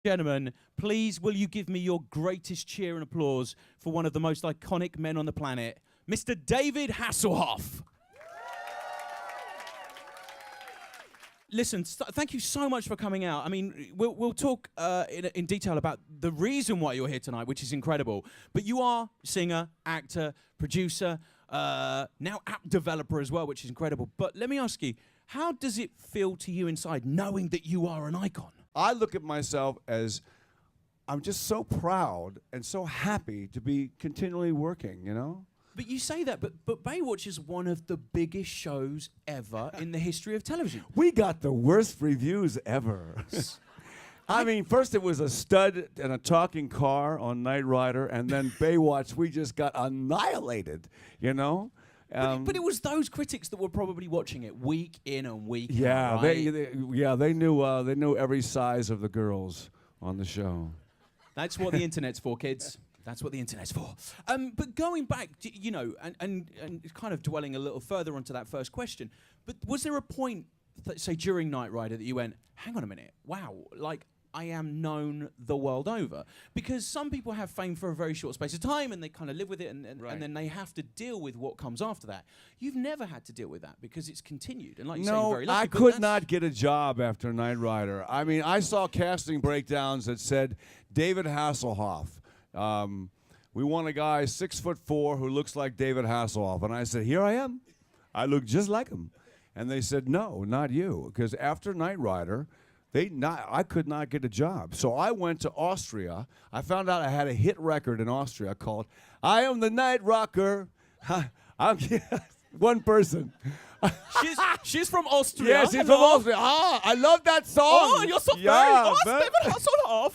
Gentlemen, please will you give me your greatest cheer and applause for one of the most iconic men on the planet, Mr. David Hasselhoff. Listen, thank you so much for coming out. I mean, we'll talk in detail about the reason why you're here tonight, which is incredible. But you are singer, actor, producer, now app developer as well, which is incredible. But let me ask you, how does it feel to you inside knowing that you are an icon? I look at myself as I'm just so proud and so happy to be continually working, you know? But you say that, but Baywatch is one of the biggest shows ever in the history of television. We got the worst reviews ever. I mean, first it was a stud and a talking car on Knight Rider, and then Baywatch, we just got annihilated, you know? But it was those critics that were probably watching it week in and week out, right? they knew every size of the girls on the show. That's what the internet's for, kids. That's what the internet's for. But going back, you know, and kind of dwelling a little further onto that first question, but was there a point, say during Knight Rider, that you went, hang on a minute, wow, like I am known the world over? Because some people have fame for a very short space of time and they kind of live with it and then they have to deal with what comes after that. You've never had to deal with that because it's continued. And like you say, you're very lucky. I could not get a job after Knight Rider. I mean, I saw casting breakdowns that said David Hasselhoff. We want a guy 6'4" who looks like David Hasselhoff. And I said, here I am. I look just like him. And they said, no, not you. Because after Knight Rider, I could not get a job. So I went to Austria. I found out I had a hit record in Austria called I Am the Night Rocker. I'm one person. She's from Austria. Yeah, she's from Austria. Ah, I love that song. Oh, you're so very David Hasselhoff.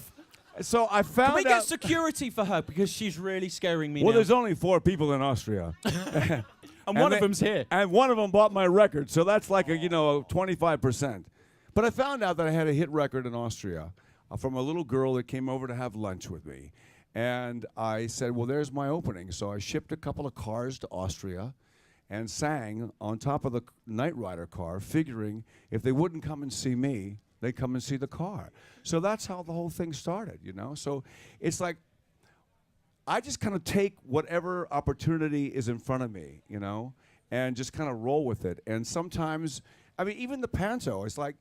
So I found out. Can we get security for her because she's really scaring me now? Well, there's only 4 people in Austria. and one of them's here. And one of them bought my record, so that's like a 25%. But I found out that I had a hit record in Austria from a little girl that came over to have lunch with me. And I said, well, there's my opening. So I shipped a couple of cars to Austria and sang on top of the Knight Rider car, figuring if they wouldn't come and see me, they'd come and see the car. So that's how the whole thing started, you know? So it's like, I just kind of take whatever opportunity is in front of me, you know, and just kind of roll with it. And sometimes, I mean, even the panto, it's like,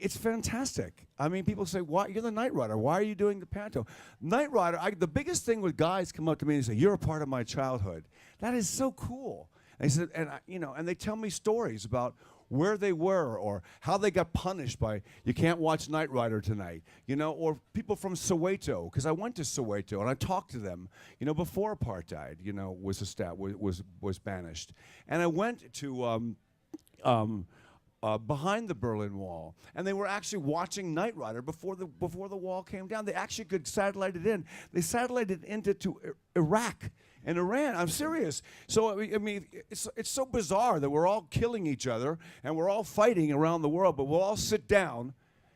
it's fantastic. I mean, people say, "Why you're the Knight Rider? Why are you doing the panto?" Knight Rider. The biggest thing with guys come up to me and say, "You're a part of my childhood." That is so cool. And they said, and they tell me stories about where they were or how they got punished by you can't watch Knight Rider tonight, you know, or people from Soweto, because I went to Soweto and I talked to them, you know, before apartheid, you know, was banished, and I went to. Behind the Berlin Wall, and they were actually watching Knight Rider before the wall came down. They actually could satellite it in. They satellited into Iraq and Iran. I'm serious. So I mean, it's so bizarre that we're all killing each other and we're all fighting around the world, but we'll all sit down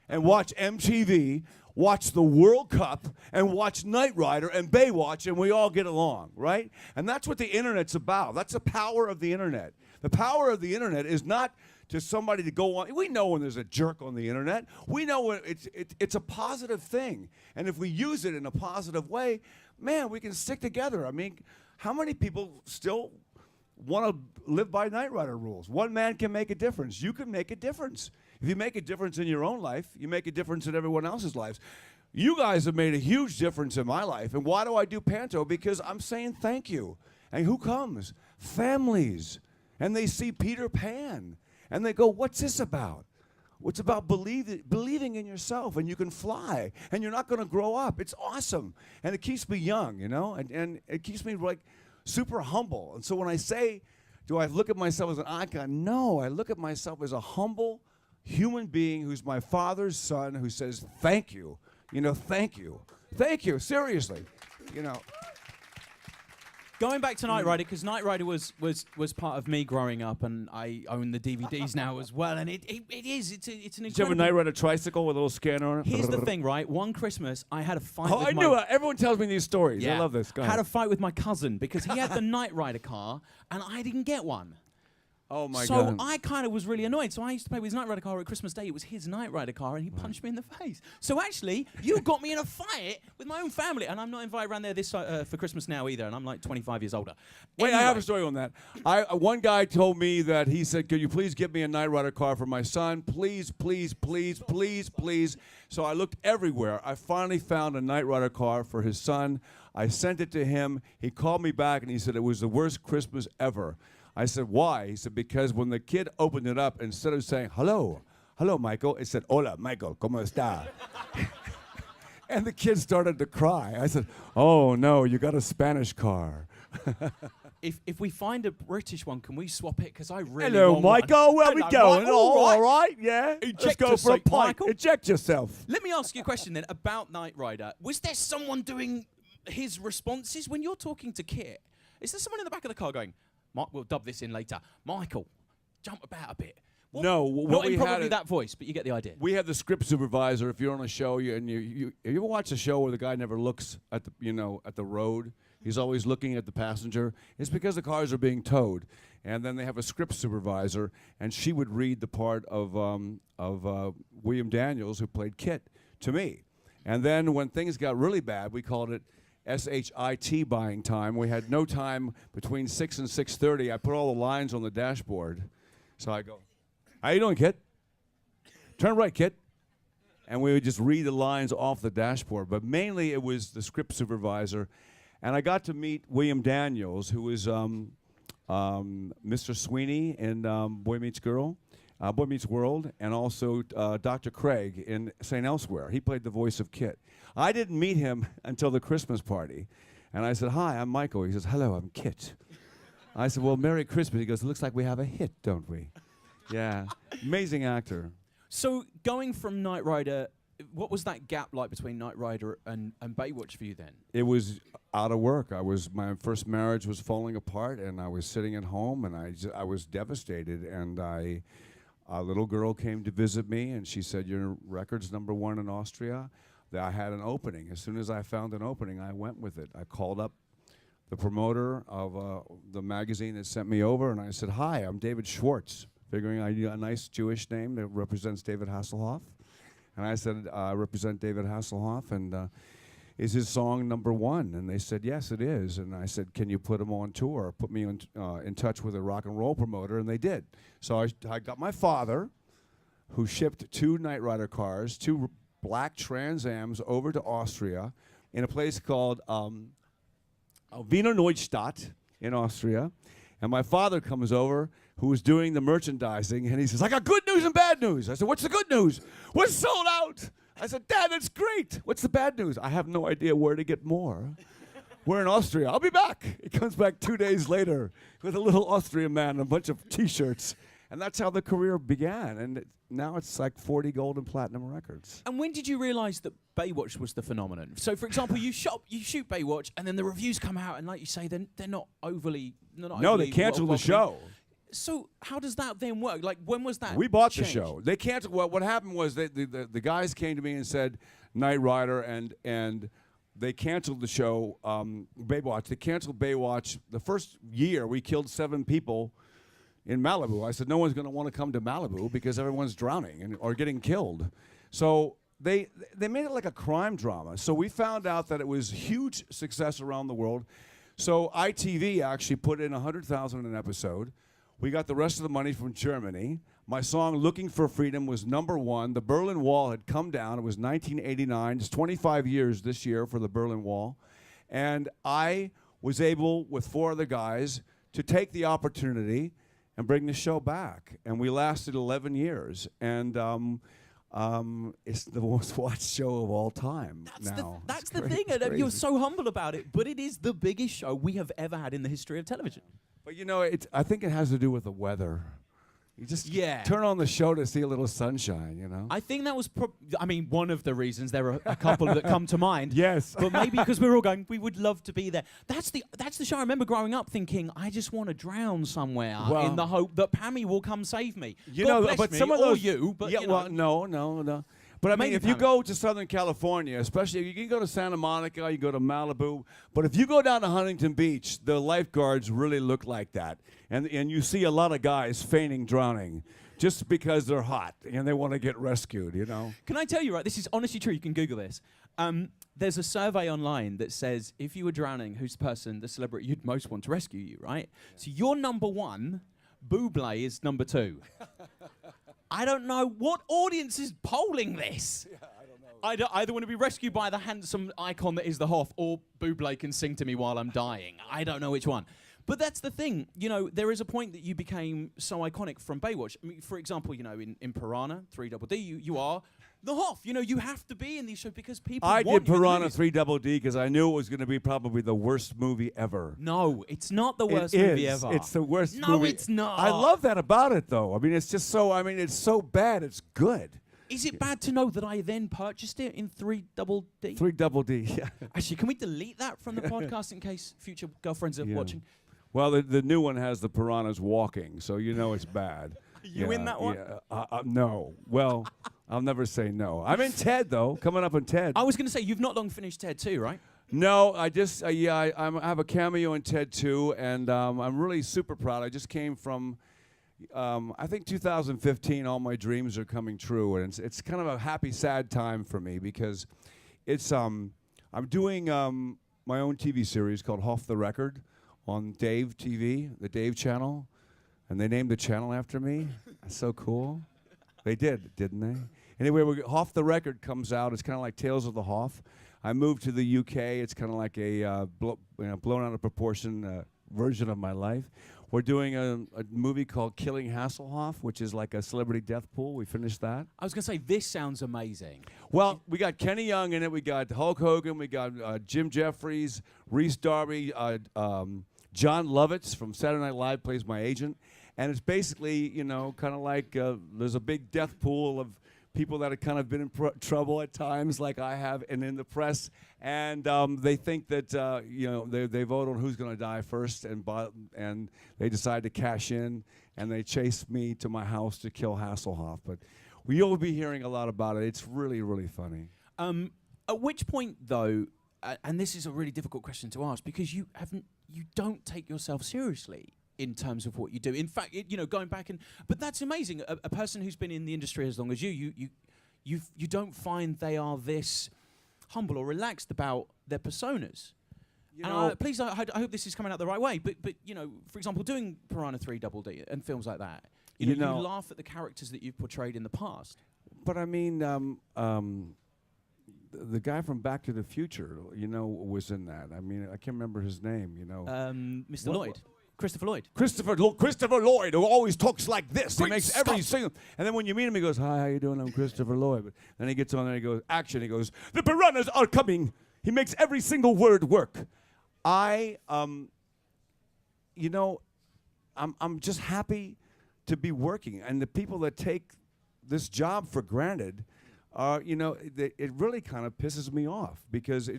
and watch MTV, watch the World Cup, and watch Knight Rider and Baywatch, and we all get along, right? And that's what the internet's about. That's the power of the internet. The power of the internet is not to somebody to go on. We know when there's a jerk on the internet. We know when it's a positive thing. And if we use it in a positive way, man, we can stick together. I mean, how many people still want to live by Knight Rider rules? One man can make a difference. You can make a difference. If you make a difference in your own life, you make a difference in everyone else's lives. You guys have made a huge difference in my life. And why do I do panto? Because I'm saying thank you. And who comes? Families. And they see Peter Pan. And they go, what's this about? It's about believing in yourself, and you can fly, and you're not going to grow up. It's awesome. And it keeps me young, you know, and it keeps me like super humble. And so when I say, do I look at myself as an icon? No, I look at myself as a humble human being who's my father's son who says, thank you, you know, thank you, seriously, you know. Going back to Knight Rider, because Knight Rider was part of me growing up, and I own the DVDs now as well, and it's an incredible... Did you have a Knight Rider tricycle with a little scanner on it? Here's the thing, right? One Christmas, I had a fight with I knew it. Everyone tells me these stories. Yeah. I love this. Go I ahead. had a fight with my cousin, because he had the Knight Rider car, and I didn't get one. Oh my so God. I kind of was really annoyed. So I used to play with his Knight Rider car at Christmas Day. It was his Knight Rider car, and he punched me in the face. So actually, you got me in a fight with my own family, and I'm not invited around there this for Christmas now either. And I'm like 25 years older. Wait, Anyway, I have a story on that. One guy told me that he said, "Could you please get me a Knight Rider car for my son? Please, please, please, please, please." So I looked everywhere. I finally found a Knight Rider car for his son. I sent it to him. He called me back and he said it was the worst Christmas ever. I said, "Why?" He said, "Because when the kid opened it up, instead of saying, hello, Michael, it said, hola, Michael, ¿cómo está?" And the kid started to cry. I said, "Oh, no, you got a Spanish car." If we find a British one, can we swap it? Because I really Hello, want Michael, one. where we Hello, going? Michael, All right, yeah. Let's Eject go your for a seat, pint. Michael. Eject yourself. Let me ask you a question then about Knight Rider. Was there someone doing his responses when you're talking to Kit? Is there someone in the back of the car going, we'll dub this in later, Michael, jump about a bit? Well, No, what not we in had probably it- that voice, but you get the idea. We have the script supervisor. If you're on a show, you ever watch a show where the guy never looks at the road? He's always looking at the passenger. It's because the cars are being towed, and then they have a script supervisor, and she would read the part of William Daniels, who played Kit, to me. And then when things got really bad, we called it SHIT buying time. We had no time between 6 and 6:30. I put all the lines on the dashboard, so I go, "How you doing, Kit? Turn right, Kit." And we would just read the lines off the dashboard. But mainly it was the script supervisor. And I got to meet William Daniels, who was Mr. Sweeney in Boy Meets World, and also Dr. Craig in St. Elsewhere. He played the voice of Kit. I didn't meet him until the Christmas party. And I said, "Hi, I'm Michael." He says, "Hello, I'm Kit." I said, "Well, Merry Christmas." He goes, "It looks like we have a hit, don't we?" Yeah, amazing actor. So going from Knight Rider, what was that gap like between Knight Rider and Baywatch for you then? It was out of work. My first marriage was falling apart, and I was sitting at home, and I was devastated. And a little girl came to visit me, and she said, "Your record's #1 in Austria." I had an opening. As soon as I found an opening, I went with it. I called up the promoter of the magazine that sent me over, and I said, "Hi, I'm David Schwartz," figuring I knew a nice Jewish name that represents David Hasselhoff. And I said, "I represent David Hasselhoff, and is his song #1?" And they said, "Yes, it is." And I said, "Can you put him on tour? Put me in touch with a rock and roll promoter," and they did. So I got my father, who shipped 2 Knight Rider cars, 2 black Trans Ams over to Austria in a place called Wiener Neustadt in Austria. And my father comes over, who was doing the merchandising, and he says, "I got good news and bad news." I said, "What's the good news?" "We're sold out." I said, "Dad, that's great. What's the bad news?" "I have no idea where to get more. We're in Austria. I'll be back." He comes back 2 days later with a little Austrian man and a bunch of T-shirts. And that's how the career began. And now it's like 40 gold and platinum records. And when did you realize that Baywatch was the phenomenon? So, for example, you shoot Baywatch, and then the reviews come out, and like you say, they're not overly. No, they canceled the show. So how does that then work? Like, when was that? We bought the change? show. They canceled. Well, what happened was the guys came to me and said, Knight Rider, and they canceled the show, Baywatch. They canceled Baywatch. The first year, we killed 7 people in Malibu. I said, no one's going to want to come to Malibu because everyone's drowning or getting killed. So they made it like a crime drama. So we found out that it was huge success around the world. So ITV actually put in $100,000 an episode. We got the rest of the money from Germany. My song "Looking for Freedom" was #1. The Berlin Wall had come down. It was 1989. It's 25 years this year for the Berlin Wall. And I was able, with 4 other guys, to take the opportunity and bring the show back. And we lasted 11 years. And it's the most watched show of all time now. That's the thing. And you're so humble about it, but it is the biggest show we have ever had in the history of television. But you know, I think it has to do with the weather. You just Yeah. turn on the show to see a little sunshine, you know? I think that was, one of the reasons. There are a couple that come to mind. Yes. But maybe because we're all going, we would love to be there. That's the show I remember growing up thinking, I just want to drown somewhere in the hope that Pammy will come save me. You God know, bless but me, some of or those you, but yeah, you know. well, no. But I mean, Mainly if you Pamela. go to Southern California, especially, you can go to Santa Monica, you go to Malibu, but if you go down to Huntington Beach, the lifeguards really look like that. And you see a lot of guys feigning drowning just because they're hot and they want to get rescued, you know? Can I tell you, right, this is honestly true, you can Google this. There's a survey online that says if you were drowning, who's the celebrity you'd most want to rescue you, right? So you're number one, Bublé is number two. I don't know what audience is polling this. Yeah, I don't know. I either want to be rescued by the handsome icon that is the Hoff, or Bublé can sing to me while I'm dying. I don't know which one. But that's the thing, you know, there is a point that you became so iconic from Baywatch. I mean, for example, you know, in Piranha 3DD, you are the Hoff. You know, you have to be in these shows because people I want did you in the Piranha movies. 3DD because I knew it was going to be probably the worst movie ever. No, it's not the worst It movie is. ever. It's the worst No, movie. it's not. I love that about it, though. I mean, it's just so, it's so bad, it's good. Is it bad to know that I then purchased it in 3DD? 3DD, yeah. Actually, can we delete that from the podcast in case future girlfriends are Yeah. watching? Well, the new one has the piranhas walking, so you know it's bad. Are you in that one? Yeah, no. Well, I'll never say no. I'm in Ted, though, coming up in Ted. I was going to say, you've not long finished Ted 2, right? No, I just, I have a cameo in Ted 2, and I'm really super proud. I just came from, I think 2015, all my dreams are coming true, and it's kind of a happy, sad time for me because it's, I'm doing my own TV series called Off the Record on Dave TV, the Dave channel, and they named the channel after me. That's so cool. They did, didn't they? Anyway, Off the Record comes out. It's kind of like Tales of the Hoff. I moved to the UK. It's kind of like a blown out of proportion version of my life. We're doing a movie called Killing Hasselhoff, which is like a celebrity death pool. We finished that. I was going to say, this sounds amazing. Well, we got Kenny Young in it. We got Hulk Hogan. We got Jim Jeffries, Reese Darby, John Lovitz from Saturday Night Live plays my agent. And it's basically, you know, kind of like there's a big death pool of people that have kind of been in trouble at times, like I have, and in the press. And they think that, you know, they vote on who's going to die first, and they decide to cash in, and they chase me to my house to kill Hasselhoff. But you'll be hearing a lot about it. It's really, really funny. At which point, though, and this is a really difficult question to ask, because you don't take yourself seriously in terms of what you do. In fact, you know, going back but that's amazing. A person who's been in the industry as long as you don't find they are this humble or relaxed about their personas. You And know, please, I hope this is coming out the right way. But you know, for example, doing Piranha 3DD and films like that, you know, you laugh at the characters that you've portrayed in the past. but I mean, the guy from Back to the Future, you know, was in that. I mean, I can't remember his name, you know. Mr. Lloyd. Christopher Lloyd. Christopher Lloyd, who always talks like this. He Great makes every Scott. single... And then when you meet him, he goes, "Hi, how you doing? I'm Christopher Lloyd." But then he gets on there and he goes, "Action." He goes, "The piranhas are coming." He makes every single word work. You know, I'm just happy to be working. And the people that take this job for granted, you know, it really kind of pisses me off because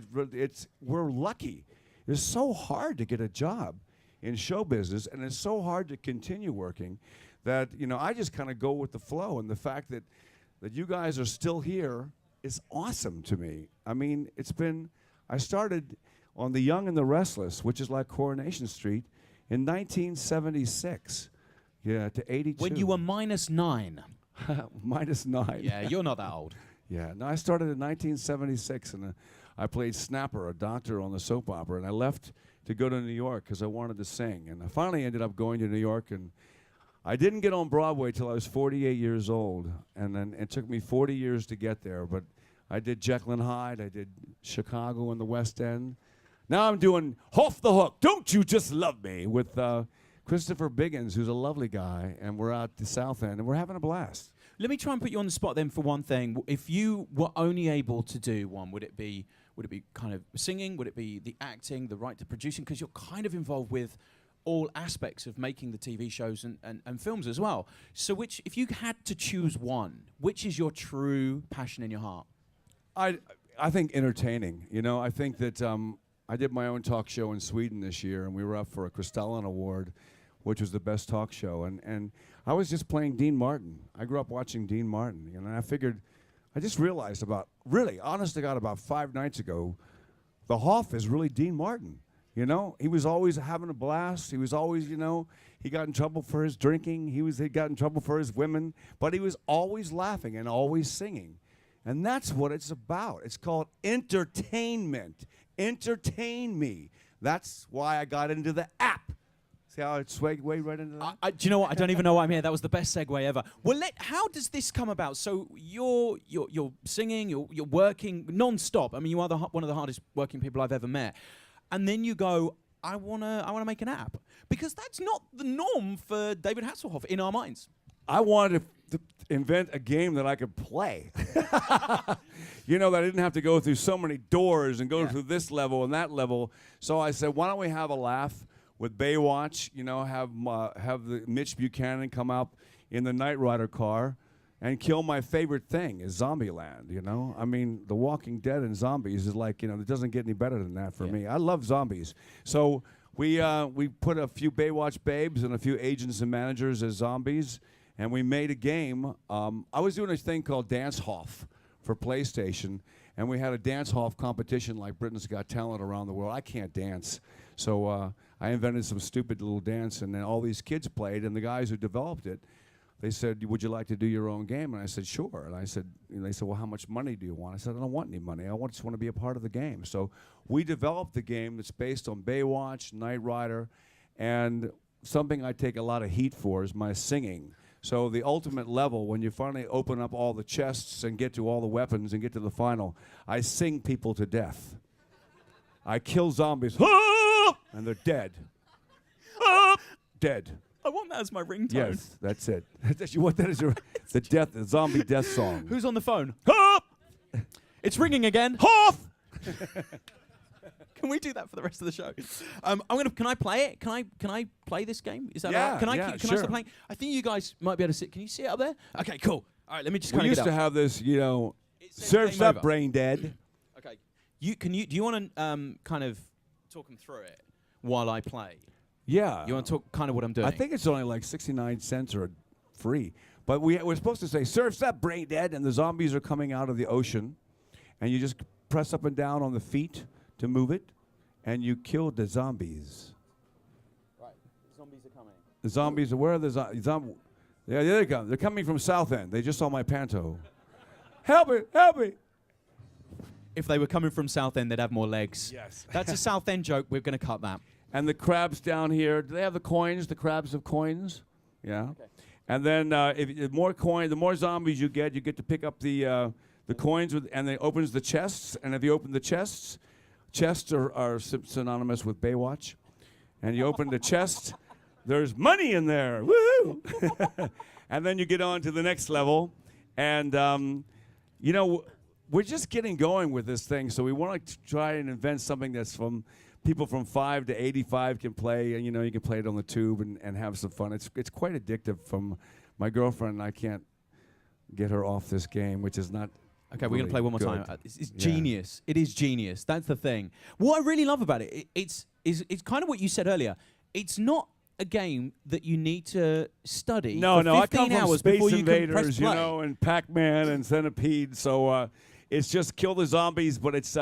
we're lucky. It's so hard to get a job in show business, and it's so hard to continue working that, you know, I just kind of go with the flow. And the fact that you guys are still here is awesome to me. I mean, I started on The Young and the Restless, which is like Coronation Street, in 1976. Yeah, to 82. When you were -9. -9. Yeah, you're not that old. Yeah, no, I started in 1976, and I played Snapper, a doctor on the soap opera, and I left to go to New York because I wanted to sing. And I finally ended up going to New York, and I didn't get on Broadway till I was 48 years old, and then it took me 40 years to get there. But I did Jekyll and Hyde, I did Chicago and the West End. Now I'm doing Off the Hook, Don't You Just Love Me, with Christopher Biggins, who's a lovely guy, and we're out the South End, and we're having a blast. Let me try and put you on the spot then for one thing. If you were only able to do one, would it be kind of singing? Would it be the acting, the right to producing? Because you're kind of involved with all aspects of making the TV shows and films as well. So if you had to choose one, which is your true passion in your heart? I think entertaining. You know, I think that I did my own talk show in Sweden this year, and we were up for a Kristallen Award, which was the best talk show. And I was just playing Dean Martin. I grew up watching Dean Martin, and I figured I just realized really, honest to God, about 5 nights ago, the Hoff is really Dean Martin. You know, he was always having a blast. He was always, he got in trouble for his drinking. He got in trouble for his women, but he was always laughing and always singing. And that's what it's about. It's called entertainment. Entertain me. That's why I got into the app. See how it segued right into that? Do you know what? I don't even know why I'm here. That was the best segue ever. Well, how does this come about? So you're singing, you're working non-stop. I mean, you are one of the hardest working people I've ever met. And then you go, I wanna make an app, because that's not the norm for David Hasselhoff in our minds. I wanted to invent a game that I could play. That I didn't have to go through so many doors and go through this level and that level. So I said, why don't we have a laugh with Baywatch? Have the Mitch Buchanan come out in the Knight Rider car and kill my favorite thing, is Zombieland. I mean, The Walking Dead and zombies is like, it doesn't get any better than that for me. I love zombies. So we put a few Baywatch babes and a few agents and managers as zombies, and we made a game. I was doing a thing called Hasselhoff for PlayStation, and we had a Hasselhoff competition like Britain's Got Talent around the world. I can't dance, so I invented some stupid little dance, and then all these kids played, and the guys who developed it, they said, would you like to do your own game? And I said, sure. And they said, well, how much money do you want? I said, I don't want any money. I just want to be a part of the game. So we developed the game that's based on Baywatch, Knight Rider, and something I take a lot of heat for is my singing. So the ultimate level, when you finally open up all the chests and get to all the weapons and get to the final, I sing people to death. I kill zombies, and they're dead. Dead. I want that as my ringtone. Yes, that's it. You want that as the zombie death song. Who's on the phone? It's ringing again. Hoff! Can we do that for the rest of the show? Can I play it? Can I play this game? Is that all right? Can I start playing? I think you guys might be able to sit. Can you see it up there? Okay, cool. All right, let me just kind of get up. We used to have this, surf's up, brain dead. Okay. Do you want to kind of talk them through it while I play? Yeah. You want to talk kind of what I'm doing? I think it's only like 69 cents or free. But we're supposed to say, surf's up, brain dead, and the zombies are coming out of the ocean. And you just press up and down on the feet to move it, and you kill the zombies. Right. Zombies are coming. The zombies are, where are the zombies? Yeah, there they come. They're coming from Southend. They just saw my panto. Help me, help me. If they were coming from Southend, they'd have more legs. Yes. That's a Southend joke. We're going to cut that. And the crabs down here, do they have the coins? The crabs have coins? Yeah. Okay. And then the more zombies you get to pick up the coins, and it opens the chests. And if you open the chests are synonymous with Baywatch. And you open the chest, there's money in there. Woo! And then you get on to the next level. And, we're just getting going with this thing. So we want to try and invent something that's from people from 5 to 85 can play, and you can play it on the tube and have some fun. It's quite addictive. From my girlfriend, I can't get her off this game, which is not. Okay, we're gonna play one more time. It's genius. It is genius. That's the thing. What I really love about it, it's kind of what you said earlier. It's not a game that you need to study. No, for 15 I come from hours Space before Invaders, you can press play. And Pac-Man and Centipede. So it's just kill the zombies, but it's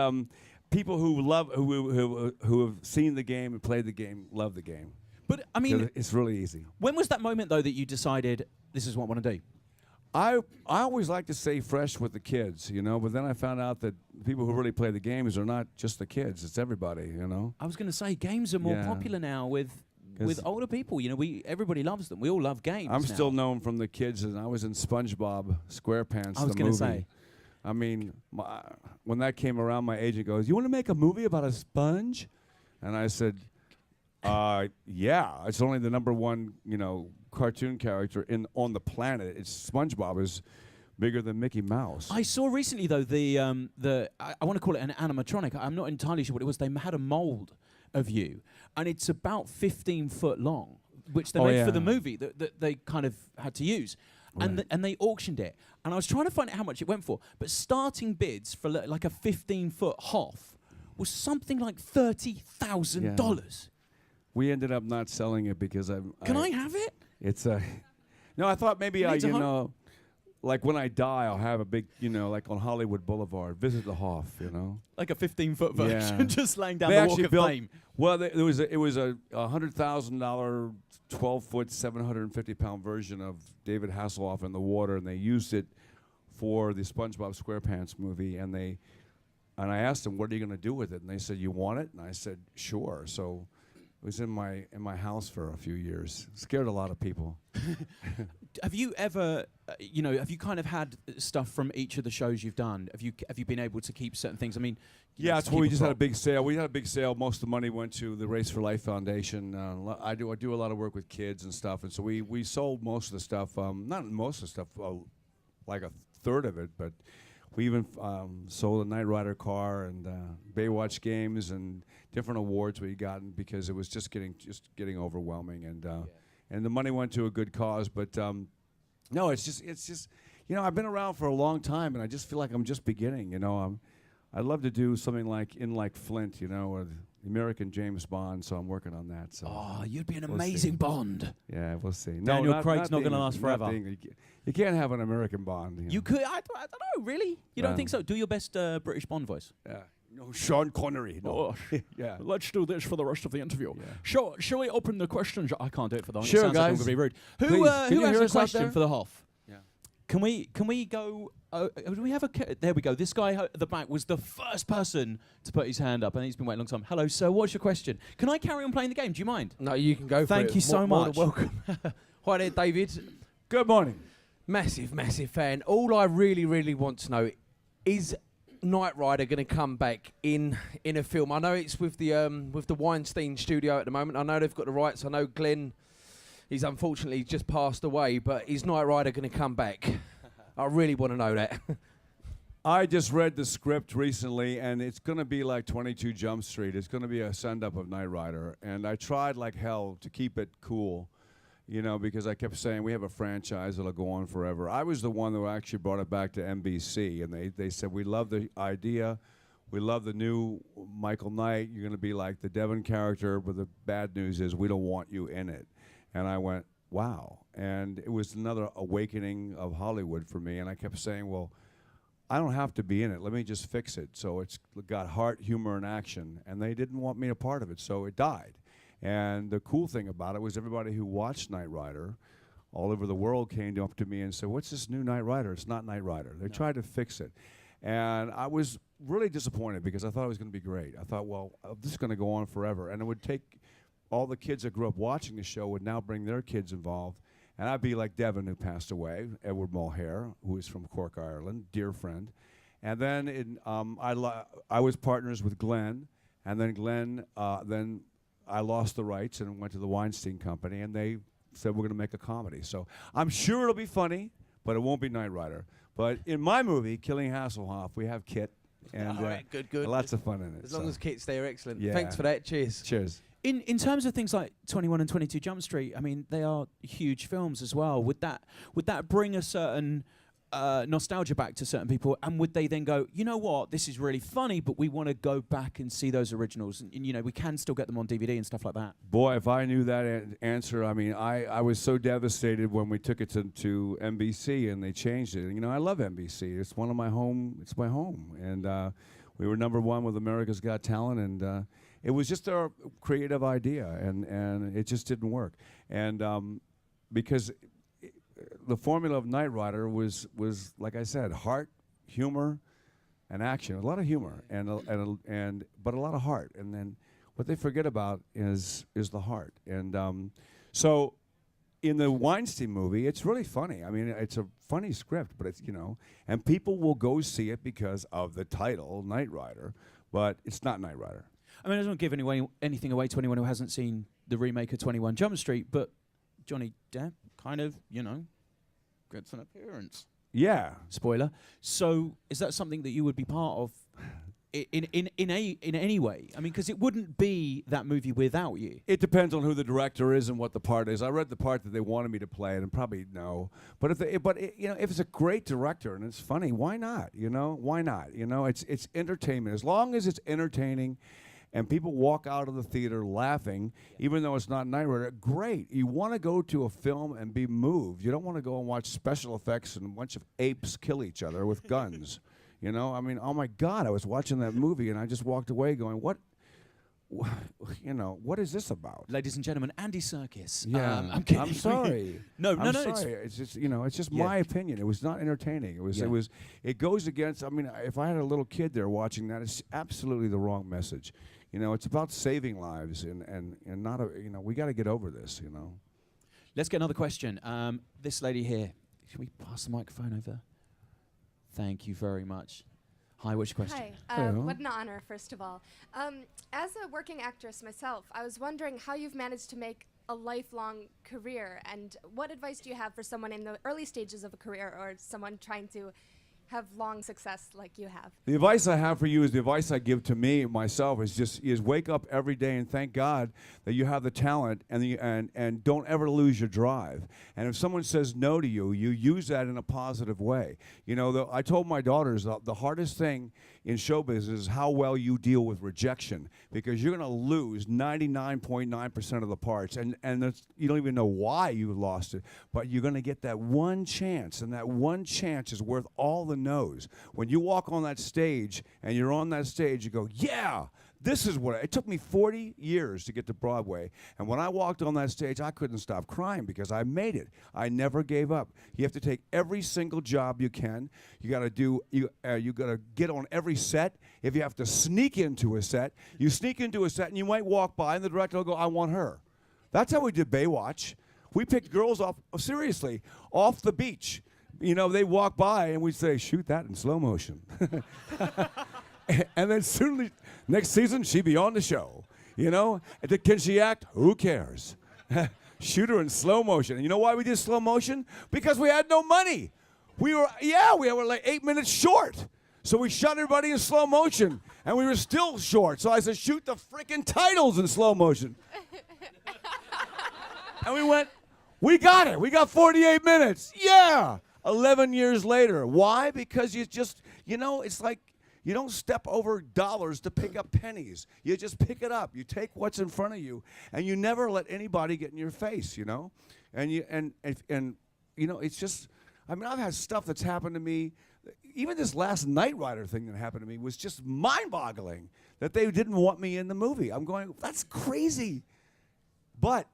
people who have seen the game and played the game love the game. But I mean, it's really easy. When was that moment though that you decided this is what I want to do? I always like to stay fresh with the kids, but then I found out that people who really play the games are not just the kids; it's everybody, I was going to say games are more popular now with older people. Everybody loves them. We all love games. I'm still known from the kids, and I was in SpongeBob SquarePants. I was going to say. I mean, when that came around, my agent goes, "You want to make a movie about a sponge?" And I said, "Yeah, it's only the number one, cartoon character on the planet. It's SpongeBob is bigger than Mickey Mouse." I saw recently though I want to call it an animatronic. I'm not entirely sure what it was. They had a mold of you, and it's about 15 foot long, which they made for the movie that they kind of had to use. Right. And they auctioned it. And I was trying to find out how much it went for. But starting bids for like a 15-foot Hoff was something like $30,000. Yeah. We ended up not selling it because Can I have it? It's no, I thought maybe like when I die, I'll have a big, like on Hollywood Boulevard, visit the Hoff, Like a 15-foot version, Yeah. just laying down They the Walk actually of built- Fame. Well, it was a $100,000, 12-foot, 750-pound version of David Hasselhoff in the water, and they used it for the SpongeBob SquarePants movie, and I asked them, "What are you going to do with it?" And they said, "You want it?" And I said, "Sure." So it was in my house for a few years. Scared a lot of people. Have you ever, have you kind of had stuff from each of the shows you've done? Have you been able to keep certain things? I mean, Yeah, to that's where we keep a just had a prop. big sale. We had a big sale. Most of the money went to the Race for Life Foundation. I do a lot of work with kids and stuff, and so we sold most of the stuff. Not most of the stuff, like a third of it, but we even sold a Knight Rider car and Baywatch games and different awards we had gotten because it was just getting overwhelming, and the money went to a good cause. But no, it's just I've been around for a long time, and I just feel like I'm just beginning. I'd love to do something like Flint, or the American James Bond. So I'm working on that. So Oh, you'd be an We'll see. amazing Bond. yeah, we'll see. Daniel Craig's not gonna being- last forever. You can't have an American Bond. You could, I don't know, really? You don't No. think so? Do your best British Bond voice. Yeah. No, Sean Connery. No. Yeah. Let's do this for the rest of the interview. Yeah. Shall we open the questions? I can't do it for the Sure, it sounds like I'm guys. gonna be rude. Please. Who Can you has hear a us out question there? for the Hoff? Yeah. Can we go? Do we have a? There we go. This guy at the back was the first person to put his hand up, and he's been waiting a long time. Hello, sir. What's your question? Can I carry on playing the game? Do you mind? No, you can go for it. Thank you so More than much. welcome. Hi there, David. Good morning. Massive fan. All I really want to know is Knight Rider going to come back in a film? I know it's with the Weinstein studio at the moment. I know they've got the rights. I know Glenn, he's unfortunately just passed away, but is Knight Rider going to come back? I really want to know that. I just read the script recently, and it's going to be like 22 Jump Street. It's going to be a send-up of Knight Rider, and I tried like hell to keep it cool, because I kept saying we have a franchise that'll go on forever. I was the one that actually brought it back to NBC, and they said, we love the idea. We love the new Michael Knight. You're going to be like the Devon character, but the bad news is we don't want you in it. And I went, wow. And it was another awakening of Hollywood for me, and I kept saying, well, I don't have to be in it. Let me just fix it. So it's got heart, humor, and action, and they didn't want me a part of it, so it died. And the cool thing about it was everybody who watched Knight Rider all over the world came up to me and said, what's this new Knight Rider? It's not Knight Rider. They tried to fix it. And I was really disappointed because I thought it was going to be great. I thought, well, this is going to go on forever. And it would take all the kids that grew up watching the show would now bring their kids involved. And I'd be like Devon, who passed away, Edward Mulhare, who is from Cork, Ireland, dear friend. And then I was partners with Glenn. And then Glenn, then I lost the rights and went to the Weinstein Company, and they said we're going to make a comedy. So I'm sure it'll be funny, but it won't be Knight Rider. But in my movie, Killing Hasselhoff, we have Kit, and All right, good. lots of fun in it. As long as Kit's there, excellent. Yeah. Thanks for that. Cheers. Cheers. In terms of things like 21 and 22 Jump Street, I mean, they are huge films as well. Would that bring a certain nostalgia back to certain people, and would they then go, you know what, this is really funny, but we want to go back and see those originals, and we can still get them on DVD and stuff like that? Boy, if I knew that answer, I mean, I was so devastated when we took it to NBC and they changed it. I love NBC. It's one of my home. It's my home, and we were #1 with America's Got Talent, and it was just our creative idea, and it just didn't work, and because the formula of Knight Rider was like I said, heart, humor, and action. A lot of humor but a lot of heart. And then what they forget about is the heart. And so in the Weinstein movie, it's really funny. I mean, it's a funny script, but it's and people will go see it because of the title, Knight Rider, but it's not Knight Rider. I mean, I don't want to give anything away to anyone who hasn't seen the remake of 21 Jump Street, but Johnny Depp kind of, gets an appearance. Yeah. Spoiler. So is that something that you would be part of in any way? I mean, because it wouldn't be that movie without you. It depends on who the director is and what the part is. I read the part that they wanted me to play, and probably no. But if it's a great director and it's funny, why not? Why not? It's entertainment. As long as it's entertaining, and people walk out of the theater laughing, even though it's not Knight Rider, great. You want to go to a film and be moved. You don't want to go and watch special effects and a bunch of apes kill each other with guns. You know, I mean, oh my God, I was watching that movie and I just walked away going, what is this about? Ladies and gentlemen, Andy Serkis. Yeah, I'm kidding. I'm sorry. No, I'm no. sorry. It's just it's just Yeah. my opinion. It was not entertaining. It goes against. I mean, if I had a little kid there watching that, it's absolutely the wrong message. You know, it's about saving lives and not we got to get over this. You know. Let's get another question. This lady here. Should we pass the microphone over? Thank you very much. Hi, what's your question? Hi, Hello. what an honor, first of all. As a working actress myself, I was wondering how you've managed to make a lifelong career, and what advice do you have for someone in the early stages of a career or someone trying to have long success like you have? The advice I have for you is the advice I give to me myself is wake up every day and thank God that you have the talent and don't ever lose your drive. And if someone says no to you, you use that in a positive way. You know, I told my daughters the hardest thing in show business is how well you deal with rejection, because you're going to lose 99.9% of the parts, and you don't even know why you lost it, but you're going to get that one chance, and that one chance is worth all the no's. When you walk on that stage and you're on that stage, you go, yeah, this is what it took me 40 years to get to Broadway. And when I walked on that stage, I couldn't stop crying because I made it. I never gave up. You have to take every single job you can. You got to get on every set. If you have to sneak into a set, you sneak into a set and you might walk by and the director will go, I want her. That's how we did Baywatch. We picked girls off the beach. You know, they walk by and we'd say, shoot that in slow motion. And then soon, next season, she'd be on the show. You know, can she act? Who cares? Shoot her in slow motion. And you know why we did slow motion? Because we had no money. We were like 8 minutes short. So we shot everybody in slow motion, and we were still short. So I said, shoot the freaking titles in slow motion. And we went, we got it. We got 48 minutes. Yeah. 11 years later. Why? Because it's like, you don't step over dollars to pick up pennies. You just pick it up. You take what's in front of you, and you never let anybody get in your face, you know? And you know, it's just, I mean, I've had stuff that's happened to me. Even this last Knight Rider thing that happened to me was just mind-boggling that they didn't want me in the movie. I'm going, that's crazy. But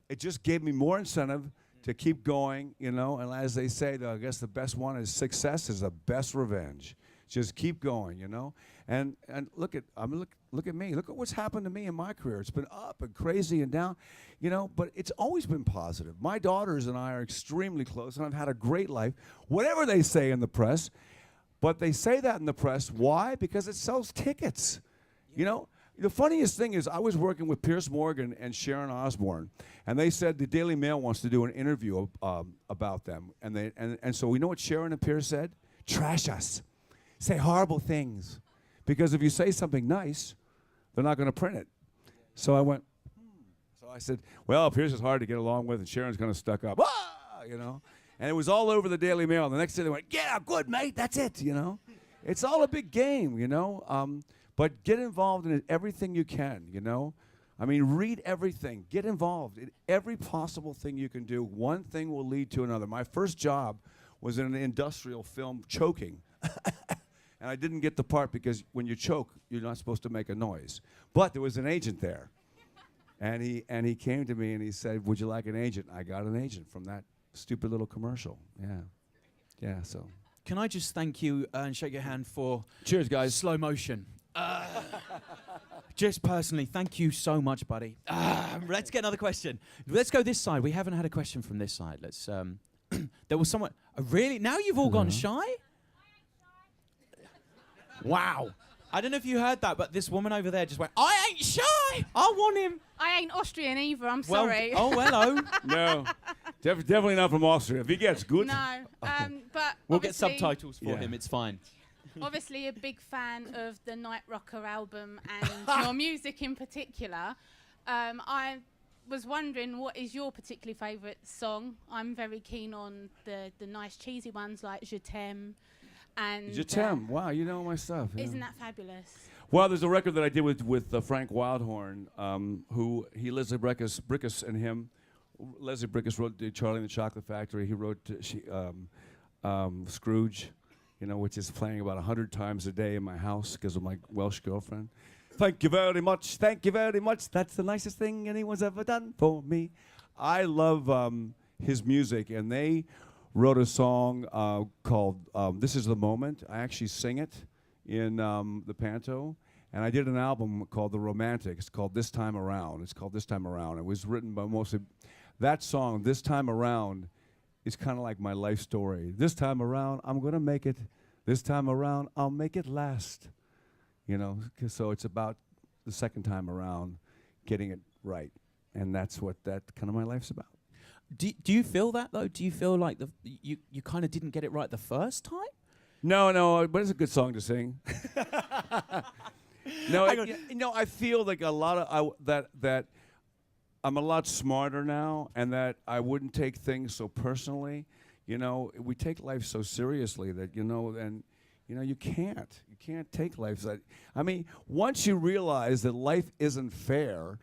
it just gave me more incentive to keep going, you know? And as they say, I guess the best one is success is the best revenge. Just keep going, you know? And look at me. Look at what's happened to me in my career. It's been up and crazy and down, you know, but it's always been positive. My daughters and I are extremely close, and I've had a great life, whatever they say in the press. But they say that in the press. Why? Because it sells tickets. You know, the funniest thing is I was working with Piers Morgan and Sharon Osbourne, and they said the Daily Mail wants to do an interview about them. And so we know what Sharon and Piers said? Trash us. Say horrible things, because if you say something nice, they're not going to print it. So I went, So I said, well, Pierce is hard to get along with, and Sharon's kind of stuck up, you know. And it was all over the Daily Mail. The next day they went, yeah, good, mate, that's it, you know. It's all a big game, you know. But get involved in everything you can, you know. I mean, read everything. Get involved in every possible thing you can do. One thing will lead to another. My first job was in an industrial film, choking. And I didn't get the part because when you choke, you're not supposed to make a noise. But there was an agent there. And he came to me and he said, would you like an agent? I got an agent from that stupid little commercial. Yeah, so. Can I just thank you and shake your hand for Cheers, guys. slow motion? Just personally, thank you so much, buddy. Let's get another question. Let's go this side. We haven't had a question from this side. Let's. There was someone. Really? Now you've all gone shy? Wow. I don't know if you heard that, but this woman over there just went, I ain't shy. I want him. I ain't Austrian either, I'm sorry. Oh, hello. No, definitely not from Austria. If he gets good. No, but We'll get obviously- subtitles for Yeah. him. It's fine. Obviously a big fan of the Night Rocker album and your music in particular. I was wondering, what is your particularly favourite song? I'm very keen on the nice cheesy ones like Je T'aime And You're Tim. Wow, you know my stuff. Yeah. isn't that fabulous? Well, there's a record that I did with Frank Wildhorn, Leslie Brickus and him. Leslie Brickus wrote Charlie and the Chocolate Factory. He wrote Scrooge, which is playing about 100 times a day in my house because of my Welsh girlfriend. Thank you very much. Thank you very much. That's the nicest thing anyone's ever done for me. I love his music, and they wrote a song called This Is the Moment. I actually sing it in the panto, and I did an album called The Romantic. It's called This Time Around. It was written by mostly that song, This Time Around, is kind of like my life story. This time around, I'm going to make it. This time around, I'll make it last. So it's about the second time around getting it right. And that's what that kind of my life's about. Do you feel that, though? Do you feel like you kind of didn't get it right the first time? No, but it's a good song to sing. I feel like a lot of that I'm a lot smarter now, and that I wouldn't take things so personally. We take life so seriously that you can't take life. Once you realize that life isn't fair,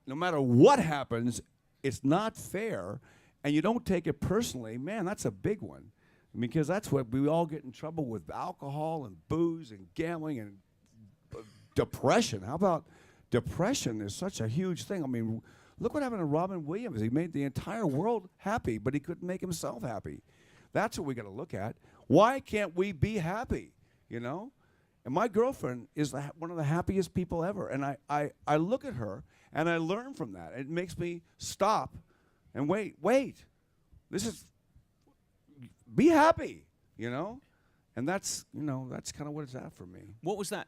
no matter what happens, it's not fair, and you don't take it personally. Man, that's a big one, because that's what we all get in trouble with: alcohol and booze and gambling and depression. How about depression is such a huge thing. Look what happened to Robin Williams. He made the entire world happy, but he couldn't make himself happy. That's what we got to look at. Why can't we be happy, And my girlfriend is one of the happiest people ever. And I look at her, and I learn from that. It makes me stop and wait. Be happy, And that's kind of what it's at for me. What was that?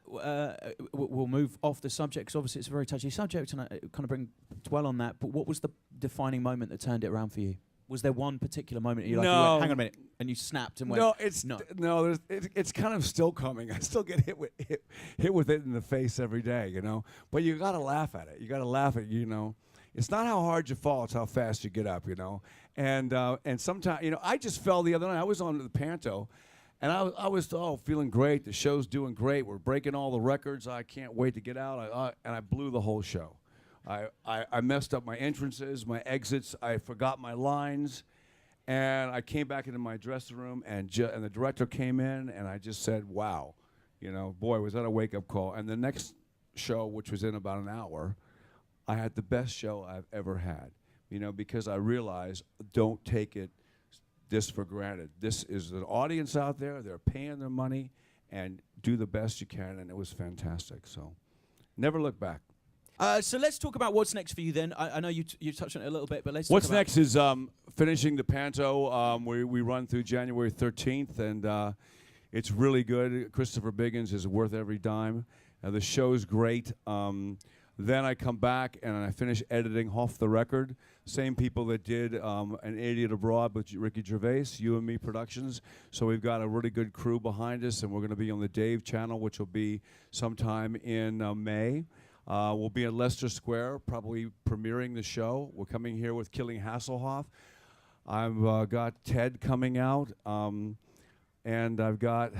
We'll move off the subject, because obviously it's a very touchy subject, and I kind of dwell on that. But what was the defining moment that turned it around for you? Was there one particular moment you went, hang on a minute, and you snapped and went? No, it's kind of still coming. I still get hit with it in the face every day, But you got to laugh at it. You got to laugh at It's not how hard you fall; it's how fast you get up, And sometimes, I just fell the other night. I was on the panto. And I was feeling great. The show's doing great. We're breaking all the records. I can't wait to get out. And I blew the whole show. I messed up my entrances, my exits. I forgot my lines. And I came back into my dressing room, and the director came in, and I just said, wow. Boy, was that a wake-up call. And the next show, which was in about an hour, I had the best show I've ever had. Because I realized, don't take this for granted. This is an audience out there. They're paying their money, and do the best you can, and it was fantastic. So never look back. So let's talk about what's next for you then. I know you touched on it a little bit, but let's What's talk about next is finishing the panto. We run through January 13th, and it's really good. Christopher Biggins is worth every dime. The show's great. Then I come back and I finish editing Off the Record. Same people that did An Idiot Abroad with Ricky Gervais, You and Me Productions. So we've got a really good crew behind us, and we're going to be on the Dave channel, which will be sometime in May. We'll be at Leicester Square, probably premiering the show. We're coming here with Killing Hasselhoff. I've got Ted coming out, and I've got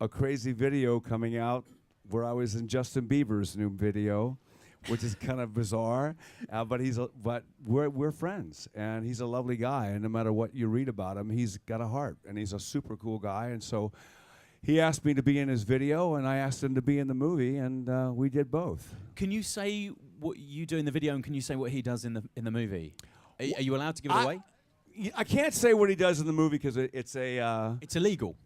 a crazy video coming out where I was in Justin Bieber's new video, which is kind of bizarre, but we're friends, and he's a lovely guy, and no matter what you read about him, he's got a heart, and he's a super cool guy, and so he asked me to be in his video, and I asked him to be in the movie, and we did both. Can you say what you do in the video, and can you say what he does in the movie? Are you allowed to give it away? I can't say what he does in the movie because it's illegal.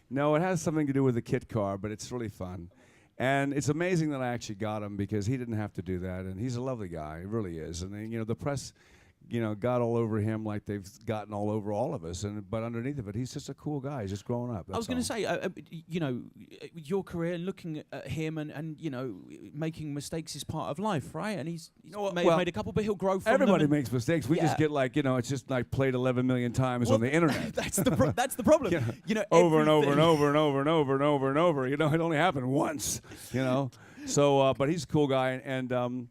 No, it has something to do with the kit car, but it's really fun. And it's amazing that I actually got him because he didn't have to do that, and he's a lovely guy. He really is. And then, the press, got all over him like they've gotten all over all of us. But underneath of it, he's just a cool guy. He's just growing up. I was going to say, your career, looking at him and making mistakes is part of life, right? And he's made a couple, but he'll grow from everybody them. Makes mistakes. We just get it's just like played 11 million times on the internet. That's the problem. Over and over and over and over and over and over and over. It only happened once. So, but he's a cool guy, and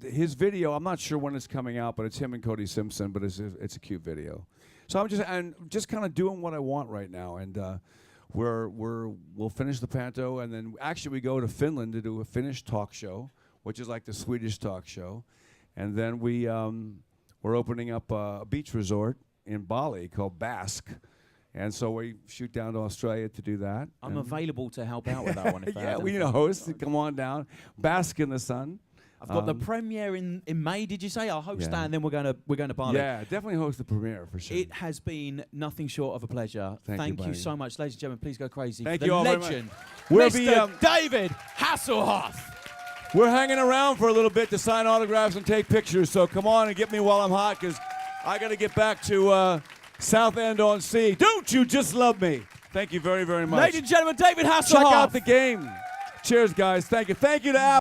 his video, I'm not sure when it's coming out, but it's him and Cody Simpson, but it's a cute video. So I'm just kind of doing what I want right now, and we'll finish the panto, and then actually we go to Finland to do a Finnish talk show, which is like the Swedish talk show, and then we're opening up a beach resort in Bali called Basque. And so we shoot down to Australia to do that. I'm available to help out with that one. If Yeah, we need a host to come on down, bask in the sun. I've got the premiere in May. Did you say? I'll host that, and then we're going to Bali. Yeah, definitely host the premiere for sure. It has been nothing short of a pleasure. Thank you, you so much, ladies and gentlemen. Please go crazy. Thank for you the all very much. legend, We'll Mr. David Hasselhoff. We're hanging around for a little bit to sign autographs and take pictures. So come on and get me while I'm hot, because I got to get back to Southend-on-Sea. Don't you just love me? Thank you very, very much. Ladies and gentlemen, David Hasselhoff. Check out the game. Cheers, guys. Thank you. Thank you to Al.